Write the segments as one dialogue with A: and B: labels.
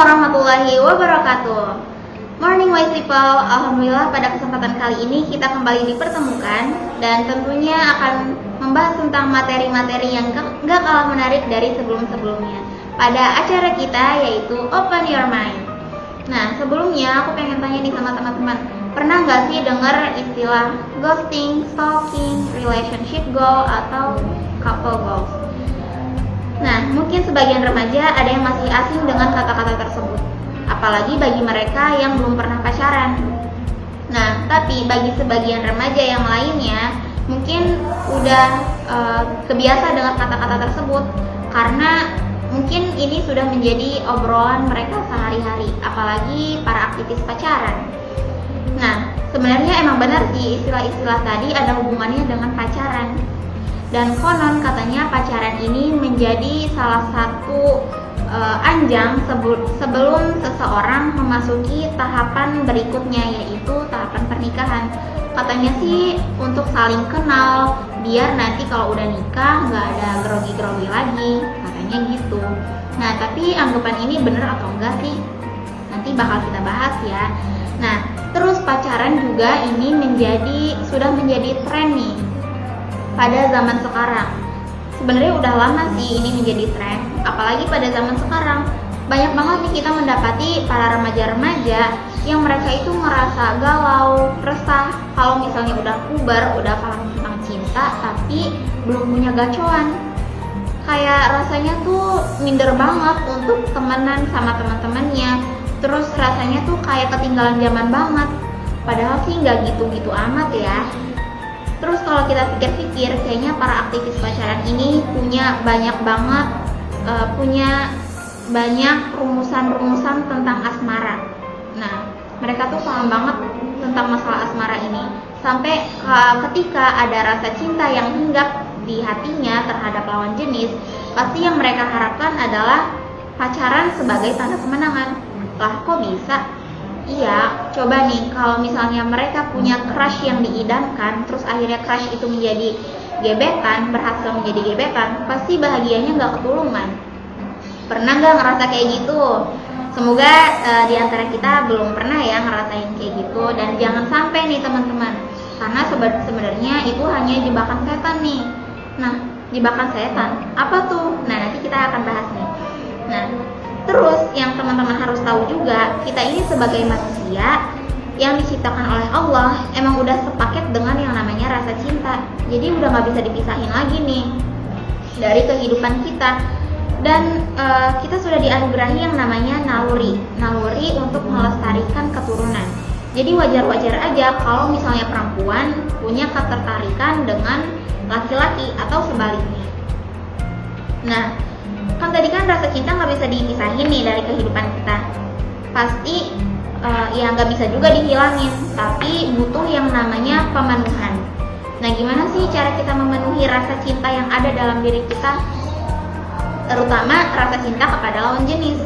A: warahmatullahi wabarakatuh. Morning wise people, alhamdulillah pada kesempatan kali ini kita kembali dipertemukan dan tentunya akan membahas tentang materi-materi yang gak kalah menarik dari sebelum-sebelumnya pada acara kita, yaitu Open Your Mind. Nah, sebelumnya aku pengen tanya nih sama teman-teman, pernah gak sih dengar istilah ghosting, stalking, relationship goal, atau couple goals? Nah, mungkin sebagian remaja ada yang masih asing dengan kata-kata tersebut, apalagi bagi mereka yang belum pernah pacaran. Nah, tapi bagi sebagian remaja yang lainnya mungkin udah kebiasa dengan kata-kata tersebut, karena mungkin ini sudah menjadi obrolan mereka sehari-hari, apalagi para aktivis pacaran. Nah, sebenarnya emang benar sih istilah-istilah tadi ada hubungannya dengan pacaran. Dan konon katanya pacaran ini menjadi salah satu anjang sebelum seseorang memasuki tahapan berikutnya, yaitu tahapan pernikahan. Katanya sih untuk saling kenal, biar nanti kalau udah nikah nggak ada grogi-grogi lagi, katanya gitu. Nah, tapi anggapan ini bener atau enggak sih? Nanti bakal kita bahas ya. Nah, terus pacaran juga ini sudah menjadi tren nih pada zaman sekarang. Sebenarnya udah lama sih ini menjadi tren, apalagi pada zaman sekarang. Banyak banget nih kita mendapati para remaja-remaja yang mereka itu merasa galau, resah kalau misalnya udah puber, udah paham tentang cinta, tapi belum punya gacoan. Kayak rasanya tuh minder banget untuk temenan sama teman-temannya. Terus rasanya tuh kayak ketinggalan zaman banget. Padahal sih nggak gitu-gitu amat ya. Terus kalau kita pikir-pikir, kayaknya para aktivis pacaran ini punya banyak rumusan-rumusan tentang asmara. Nah, mereka tuh paham banget tentang masalah asmara ini. Sampai ketika ada rasa cinta yang hinggap di hatinya terhadap lawan jenis, pasti yang mereka harapkan adalah pacaran sebagai tanda kemenangan. Lah, kok bisa? Iya, coba nih kalau misalnya mereka punya crush yang diidamkan, terus akhirnya crush itu menjadi gebetan, berhasil menjadi gebetan, pasti bahagianya nggak ketulungan. Pernah nggak ngerasa kayak gitu? Semoga di antara kita belum pernah ya ngerasain kayak gitu, dan jangan sampai nih teman-teman, karena sebenarnya itu hanya jebakan setan nih. Nah, jebakan setan apa tuh? Nah, nanti kita akan bahas nih. Nah, terus yang teman-teman harus tahu juga, kita ini sebagai manusia yang diciptakan oleh Allah emang udah sepaket dengan yang namanya rasa cinta. Jadi udah gak bisa dipisahin lagi nih dari kehidupan kita. Dan kita sudah dianugerahi yang namanya naluri untuk melestarikan keturunan. Jadi wajar-wajar aja kalau misalnya perempuan punya ketertarikan dengan laki-laki atau sebaliknya. Nah, kan tadi kan rasa cinta nggak bisa dipisahin nih dari kehidupan kita. Pasti ya nggak bisa juga dihilangin, tapi butuh yang namanya pemenuhan. Nah, gimana sih cara kita memenuhi rasa cinta yang ada dalam diri kita, terutama rasa cinta kepada lawan jenis?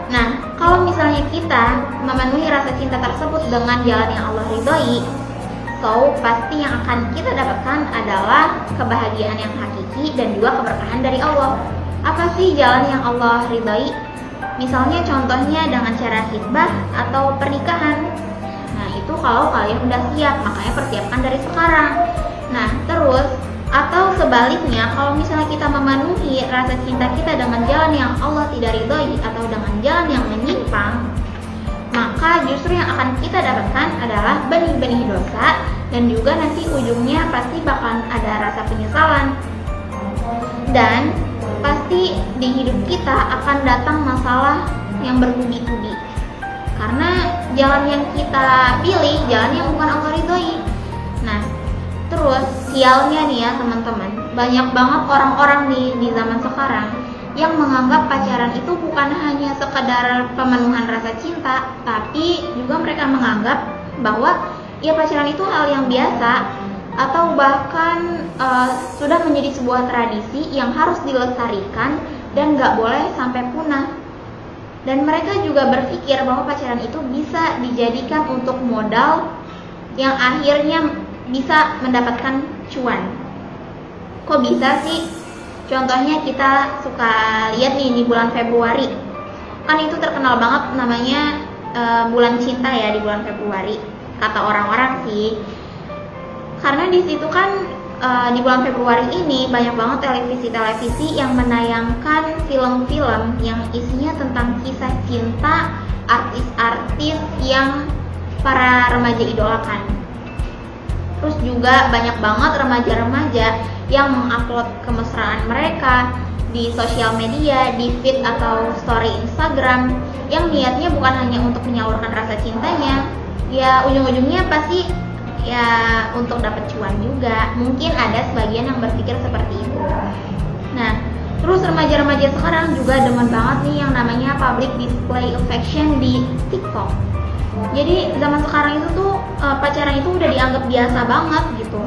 A: Nah, kalau misalnya kita memenuhi rasa cinta tersebut dengan jalan yang Allah ridhoi, so pasti yang akan kita dapatkan adalah kebahagiaan yang hakiki dan juga keberkahan dari Allah. Apa sih jalan yang Allah ridhai? Misalnya contohnya dengan cara khitbah atau pernikahan. Nah, itu kalau kalian udah siap, makanya persiapkan dari sekarang. Nah, terus atau sebaliknya, kalau misalnya kita memenuhi rasa cinta kita dengan jalan yang Allah tidak ridhai atau dengan jalan yang menyimpang, maka justru yang akan kita dapatkan adalah benih-benih dosa, dan juga nanti ujungnya pasti bakalan ada rasa penyesalan. Dan pasti di hidup kita akan datang masalah yang bertubi-tubi, karena jalan yang kita pilih jalan yang bukan Allah ridhoi. Nah, terus sialnya nih ya teman-teman, banyak banget orang-orang di zaman sekarang yang menganggap pacaran itu bukan hanya sekedar pemenuhan rasa cinta, tapi juga mereka menganggap bahwa ya pacaran itu hal yang biasa, atau bahkan sudah menjadi sebuah tradisi yang harus dilestarikan dan gak boleh sampai punah. Dan mereka juga berpikir bahwa pacaran itu bisa dijadikan untuk modal yang akhirnya bisa mendapatkan cuan. Kok bisa sih? Contohnya kita suka lihat nih di bulan Februari, Kan itu terkenal banget namanya bulan cinta ya, di bulan Februari kata orang-orang sih. Karena di situ kan di bulan Februari ini banyak banget televisi-televisi yang menayangkan film-film yang isinya tentang kisah cinta artis-artis yang para remaja idolakan. Terus juga banyak banget remaja-remaja yang mengupload kemesraan mereka di sosial media, di feed atau story Instagram, yang niatnya bukan hanya untuk menyalurkan rasa cintanya, ya ujung-ujungnya pasti ya untuk dapat cuan juga. Mungkin ada sebagian yang berpikir seperti itu. Nah, terus remaja-remaja sekarang juga demen banget nih yang namanya public display affection di TikTok. Jadi zaman sekarang itu tuh pacaran itu udah dianggap biasa banget gitu.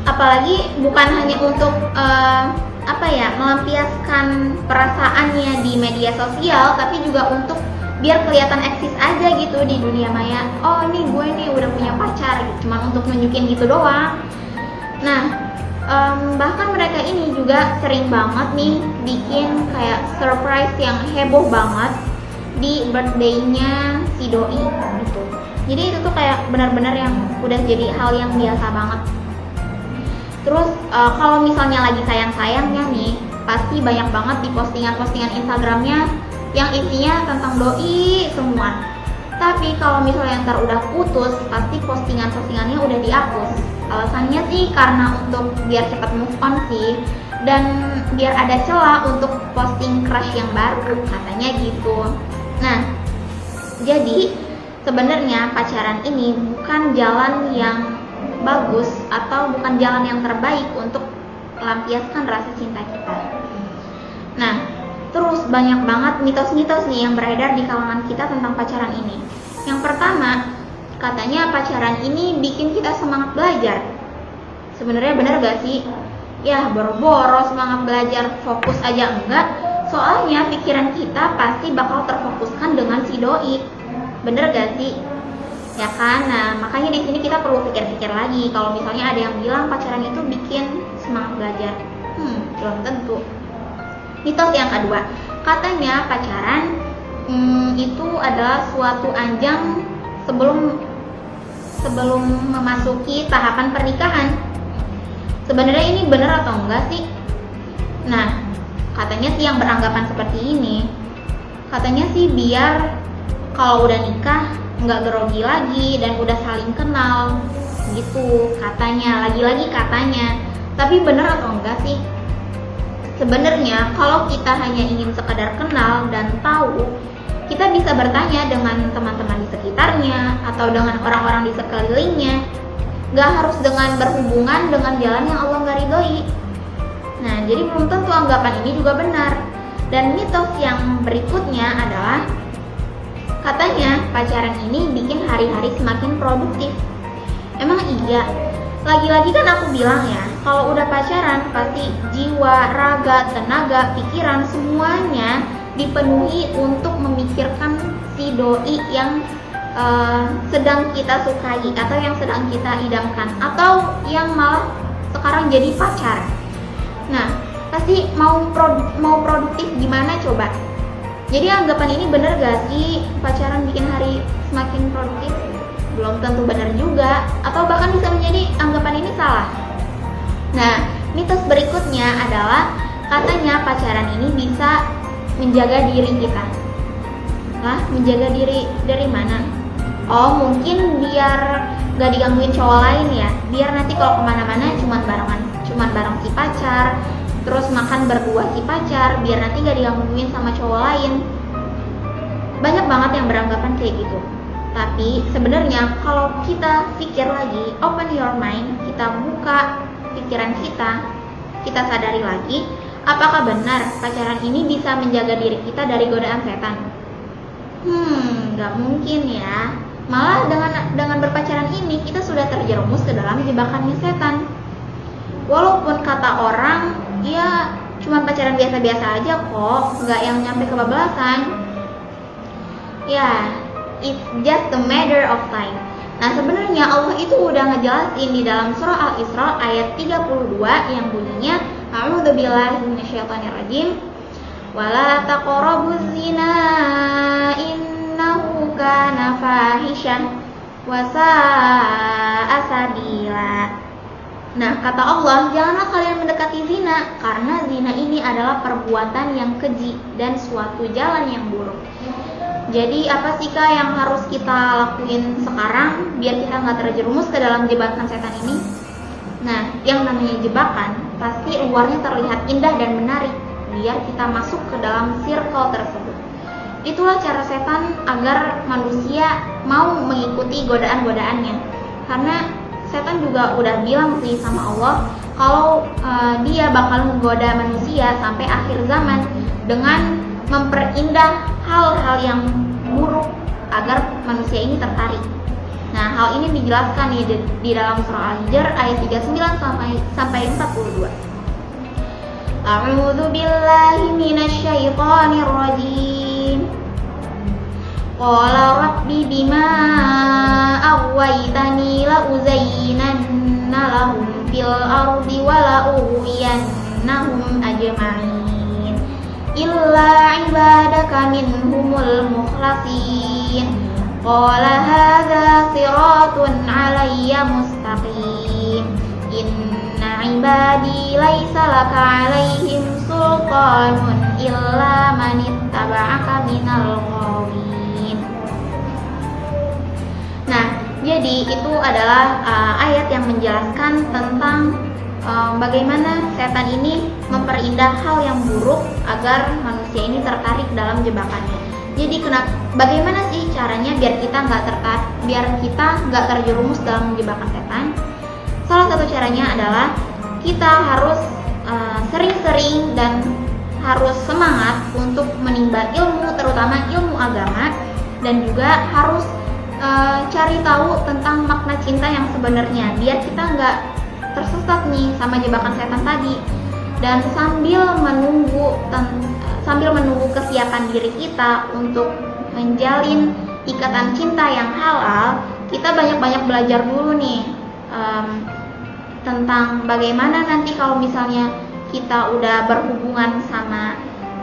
A: Apalagi bukan hanya untuk melampiaskan perasaannya di media sosial, tapi juga untuk biar kelihatan eksis aja gitu di dunia maya. Oh, ini gue nih udah punya pacar gitu, cuman untuk nunjukin gitu doang. Nah, bahkan mereka ini juga sering banget nih bikin kayak surprise yang heboh banget di birthday-nya si doi gitu. Jadi itu tuh kayak benar-benar yang udah jadi hal yang biasa banget. Terus kalau misalnya lagi sayang-sayangnya nih, pasti banyak banget di postingan-postingan Instagramnya yang isinya tentang doi semua. Tapi kalau misalnya ntar udah putus, pasti postingan-postingannya udah dihapus. Alasannya sih karena untuk biar cepat move on sih, dan biar ada celah untuk posting crush yang baru, katanya gitu. Nah, jadi sebenarnya pacaran ini bukan jalan yang bagus atau bukan jalan yang terbaik untuk melampiaskan rasa cinta kita. Nah, terus banyak banget mitos-mitos nih yang beredar di kalangan kita tentang pacaran ini. Yang pertama, katanya pacaran ini bikin kita semangat belajar. Sebenarnya benar gak sih? Ya, boro-boro semangat belajar, fokus aja enggak. Soalnya pikiran kita pasti bakal terfokuskan dengan si doi. Bener gak sih? Ya kan? Nah, makanya di sini kita perlu pikir-pikir lagi. Kalau misalnya ada yang bilang pacaran itu bikin semangat belajar, belum tentu. Mitos yang kedua, katanya pacaran itu adalah suatu ajang sebelum memasuki tahapan pernikahan. Sebenarnya ini benar atau enggak sih? Nah, katanya sih yang beranggapan seperti ini, katanya sih biar kalau udah nikah nggak grogi lagi dan udah saling kenal gitu, katanya. Lagi-lagi katanya. Tapi benar atau enggak sih? Sebenarnya kalau kita hanya ingin sekadar kenal dan tahu, kita bisa bertanya dengan teman-teman di sekitarnya atau dengan orang-orang di sekelilingnya. Gak harus dengan berhubungan dengan jalan yang Allah gak ridhoi. Nah, jadi belum tentu anggapan ini juga benar. Dan mitos yang berikutnya adalah katanya pacaran ini bikin hari-hari semakin produktif. Emang iya? Lagi-lagi kan aku bilang ya, kalau udah pacaran pasti jiwa, raga, tenaga, pikiran semuanya dipenuhi untuk memikirkan si doi yang sedang kita sukai atau yang sedang kita idamkan atau yang malah sekarang jadi pacar. Nah, pasti mau produktif gimana coba? Jadi anggapan ini bener gak sih pacaran bikin hari semakin produktif? Belum tentu benar juga, atau bahkan bisa menjadi anggapan ini salah. Nah, mitos berikutnya adalah katanya pacaran ini bisa menjaga diri kita. Lah, menjaga diri dari mana? Oh, mungkin biar gak digangguin cowok lain ya. Biar nanti kalau kemana-mana cuman bareng si pacar, terus makan berdua si pacar, biar nanti gak digangguin sama cowok lain. Banyak banget yang beranggapan kayak gitu. Tapi sebenarnya kalau kita pikir lagi, open your mind, kita buka pikiran kita sadari lagi, apakah benar pacaran ini bisa menjaga diri kita dari godaan setan? Gak mungkin ya. Malah dengan berpacaran ini kita sudah terjerumus ke dalam jebakannya setan. Walaupun kata orang, ya cuma pacaran biasa-biasa aja kok, gak yang nyampe kebablasan. Ya, it's just a matter of time. Nah, sebenarnya Allah itu udah ngejelasin di dalam surah Al-Isra ayat 32 yang bunyinya A'udzubillahi minasyaitonirrajim. wala taqrabuz zina innahu kana fahishan wa sa'a sabila. Nah, kata Allah, janganlah kalian mendekati zina, karena zina ini adalah perbuatan yang keji dan suatu jalan yang buruk. Jadi apa sih Kak yang harus kita lakuin sekarang biar kita nggak terjerumus ke dalam jebakan setan ini? Nah, yang namanya jebakan pasti luarnya terlihat indah dan menarik biar kita masuk ke dalam circle tersebut. Itulah cara setan agar manusia mau mengikuti godaan-godaannya. Karena setan juga udah bilang sih sama Allah kalau dia bakal menggoda manusia sampai akhir zaman dengan memperindah hal-hal yang buruk agar manusia ini tertarik. Nah, hal ini dijelaskan di dalam surah Al-Hijr ayat 39 sampai 42. A'udzu billahi minasyaitonir rajim. Qala rabbi bima aghwaytani la uzayyinanna lahum fil ardi wa la ughwiyannahum ajma'in illa ibadaka minhumul mukhlasin. Qala hadza siratun 'alayya mustaqim. Inna ibadi laisa laka 'alaihim sultanun illa man ittaba'aka minal ghawin. Nah, jadi itu adalah ayat yang menjelaskan tentang bagaimana setan ini memperindah hal yang buruk agar manusia ini tertarik dalam jebakannya. Jadi bagaimana sih caranya biar kita nggak terjerumus dalam jebakan setan? Salah satu caranya adalah kita harus sering-sering dan harus semangat untuk menimba ilmu, terutama ilmu agama, dan juga harus cari tahu tentang makna cinta yang sebenarnya biar kita nggak tersesat nih sama jebakan setan tadi. Dan sambil menunggu kesiapan diri kita untuk menjalin ikatan cinta yang halal, kita banyak-banyak belajar dulu nih tentang bagaimana nanti kalau misalnya kita udah berhubungan sama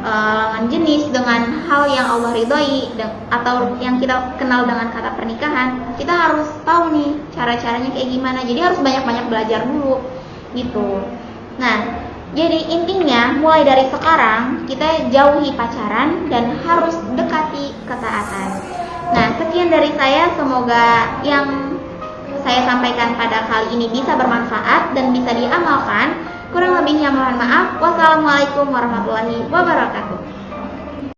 A: lawan jenis dengan hal yang Allah ridhoi atau yang kita kenal dengan kata pernikahan, kita harus tahu nih cara-caranya kayak gimana. Jadi harus banyak-banyak belajar dulu gitu. Nah, jadi intinya mulai dari sekarang kita jauhi pacaran dan harus dekati ketaatan. Nah, sekian dari saya, semoga yang saya sampaikan pada kali ini bisa bermanfaat dan bisa diamalkan. Kurang lebihnya mohon maaf. Wassalamualaikum warahmatullahi wabarakatuh.